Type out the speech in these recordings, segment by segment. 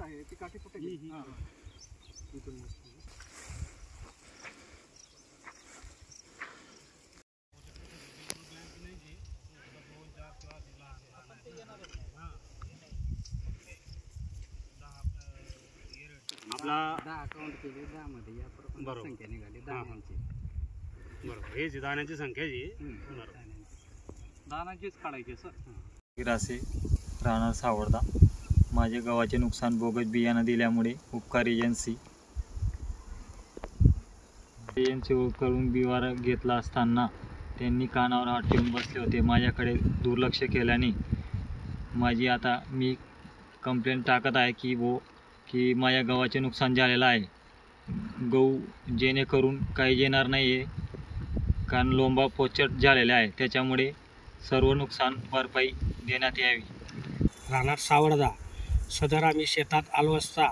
आहे ती काठी कुठे गेली? इथून आपला 10 अकाउंट केले 10 मध्ये या बरोबर संख्या निघाली दाण्यांची. बरोबर हे जी दाण्याची संख्या जी बरोबर दानाचीच काढायची सर. गिरासे राहणार सावरदा. माझे गव्हाचे नुकसान बोगस बियाणं दिल्यामुळे उपकार एजन्सीकडून बिवारा घेतला असताना त्यांनी कानावर हात ठेवून बसले होते. माझ्याकडे दुर्लक्ष केल्याने मी कंप्लेंट टाकत आहे की माझ्या गव्हाचे नुकसान झालेलं आहे. गहू जेणेकरून काही येणार नाही आहे, कारण लोंबा पोचट झालेला आहे. त्याच्यामुळे सर्व नुकसान भरपाई देण्यात यावी. राहणार सावरदा. सदर आम्ही शेतात आलो असता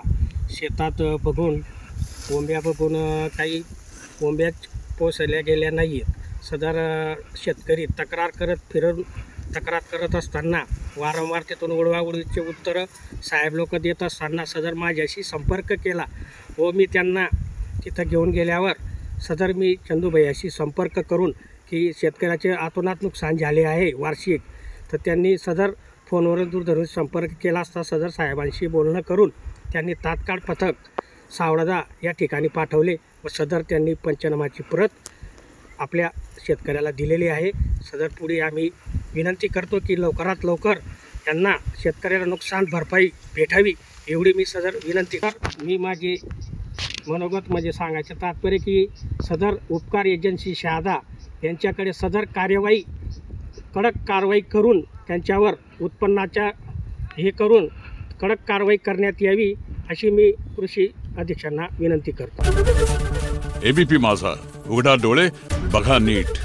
शेतात बघून कोंब्या बघून काही कोंब्या पोसल्या गेल्या नाही आहेत. सदर शेतकरी तक्रार करत असताना वारंवार तिथून उडवाउडवीचे उत्तरं साहेब लोक देत असताना सदर माझ्याशी संपर्क केला व मी त्यांना तिथं घेऊन गेल्यावर सदर मी चंदूभाईशी संपर्क करून की शेतकऱ्याचे अतोनात नुकसान झाले आहे वार्षिक, तर त्यांनी सदर फोनवरून दूरध्वनी संपर्क केला असता सदर साहेबांशी बोलणं करून त्यांनी तात्काळ पथक सावरदा या ठिकाणी पाठवले व सदर त्यांनी पंचनामाची प्रत आपल्या शेतकऱ्याला दिलेली आहे. सदर पुढे आम्ही विनंती करतो की लवकरात लवकर यांना शेतकऱ्याला नुकसान भरपाई भेटावी एवढी मी सदर विनंती मी माझी मनोगत म्हणजे सांगायचं तात्पर्य की सदर उपकार एजन्सी शहादा यांच्याकडे सदर कडक कारवाई करून त्यांच्यावर उत्पन्नाच्या करून कडक कारवाई करण्यात यावी अशी मी कृषी अधीक्षकांना विनंती करतो. एबीपी माझा, उघडा डोळे बघा नीट.